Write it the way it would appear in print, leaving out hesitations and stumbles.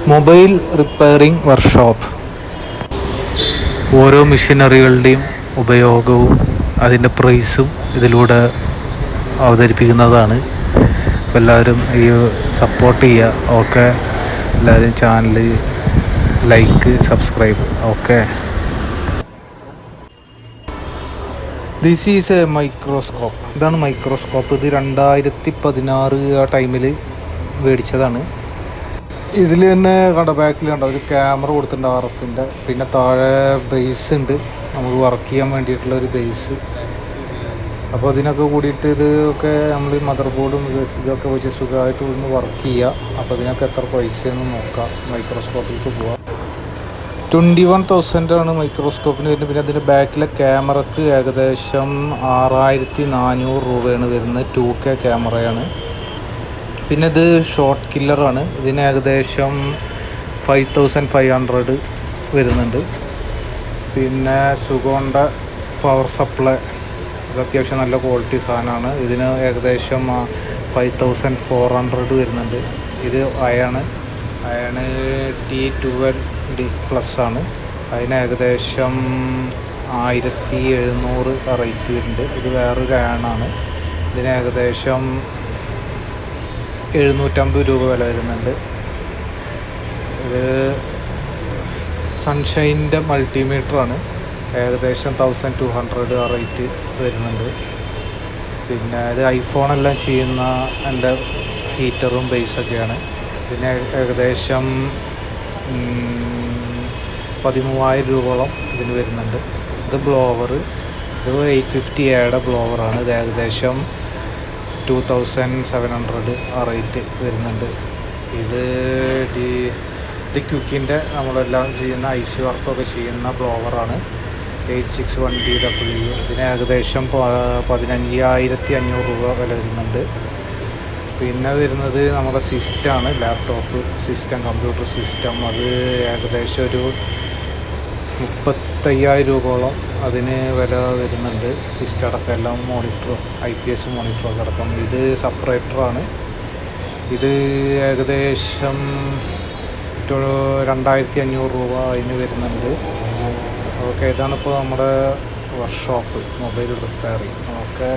Mobile repairing workshop. ഓരോ മെഷീനറികളുടെയും ഉപയോഗവും അതിൻ്റെ പ്രൈസും ഇതിലൂടെ അവതരിപ്പിക്കുന്നതാണ്. അപ്പോൾ എല്ലാവരും ഈ സപ്പോർട്ട് ചെയ്യുക. ഓക്കെ, എല്ലാവരും channel like, subscribe. Okay. This is A microscope. ഇതാണ് മൈക്രോസ്കോപ്പ്. ഇത് 2016 ആ ടൈമിൽ മേടിച്ചതാണ്. ഇതിൽ തന്നെ കണ്ട ബാക്കിൽ കണ്ട ഒരു ക്യാമറ കൊടുത്തിട്ടുണ്ട് RFൻ്റെ. പിന്നെ താഴെ ബേസ് ഉണ്ട്, നമുക്ക് വർക്ക് ചെയ്യാൻ വേണ്ടിയിട്ടുള്ള ഒരു ബേസ്. അപ്പോൾ അതിനൊക്കെ കൂടിയിട്ട് ഇതൊക്കെ നമ്മൾ മദർ ബോർഡും ഇതൊക്കെ വെച്ച് സുഖമായിട്ട് ഒന്ന് വർക്ക് ചെയ്യുക. അപ്പോൾ ഇതിനൊക്കെ എത്ര പൈസയെന്ന് നോക്കാം. മൈക്രോസ്കോപ്പിലേക്ക് പോവാം. 21,000 മൈക്രോസ്കോപ്പിന് വരുന്നത്. പിന്നെ അതിൻ്റെ ബാക്കിലെ ക്യാമറക്ക് ഏകദേശം 6,400 രൂപയാണ് വരുന്നത്. 2K ക്യാമറയാണ്. പിന്നെ ഇത് ഷോട്ട് കില്ലറാണ്. ഇതിന് ഏകദേശം 5,500 വരുന്നുണ്ട്. പിന്നെ സുഗോണ്ട പവർ സപ്ലൈ, ഇത് അത്യാവശ്യം നല്ല ക്വാളിറ്റി സാധനമാണ്. ഇതിന് ഏകദേശം 5,400 വരുന്നുണ്ട്. ഇത് അയണ് T12D+ ആണ്. അതിന് ഏകദേശം 1,700 റേറ്റ് വരുന്നുണ്ട്. ഇത് വേറൊരു അയണാണ്. ഇതിന് ഏകദേശം 750 രൂപ വില വരുന്നുണ്ട്. ഇത് സൺഷൈൻ്റെ മൾട്ടിമീറ്ററാണ്. ഏകദേശം 1,200 റേറ്റ് വരുന്നുണ്ട്. പിന്നെ ഇത് ഐഫോണെല്ലാം ചെയ്യുന്ന എൻ്റെ ഹീറ്ററും ബേസൊക്കെയാണ്. ഇതിന് ഏകദേശം 13,000 രൂപയോളം ഇതിന് വരുന്നുണ്ട്. ഇത് ബ്ലോവർ, ഇത് 850Aയുടെ ബ്ലോവറാണ്. ഇത് ഏകദേശം 2,700 ആ റേറ്റ് വരുന്നുണ്ട്. ഇത് ക്വിക്കിൻ്റെ നമ്മളെല്ലാം ചെയ്യുന്ന IC വർക്കൊക്കെ ചെയ്യുന്ന ബ്ലോവറാണ്. 861DW. ഇതിന് ഏകദേശം 15,500 രൂപ വില വരുന്നുണ്ട്. പിന്നെ വരുന്നത് നമ്മുടെ സിസ്റ്റമാണ്, ലാപ്ടോപ്പ് സിസ്റ്റം, കമ്പ്യൂട്ടർ സിസ്റ്റം. അത് ഏകദേശം ഒരു 35,000 രൂപയോളം അതിന് വില വരുന്നുണ്ട്. സിസ്റ്റം അടക്കം എല്ലാം മോണിറ്ററും IPS മോണിറ്ററൊക്കെ അടക്കം. ഇത് സെപ്പറേറ്ററാണ്. ഇത് ഏകദേശം 2,500 രൂപ അതിന് വരുന്നുണ്ട്. ഓക്കെ, ഇതാണിപ്പോൾ നമ്മുടെ വർക്ക്ഷോപ്പ്, മൊബൈൽ റിപ്പയറിങ്. ഓക്കെ.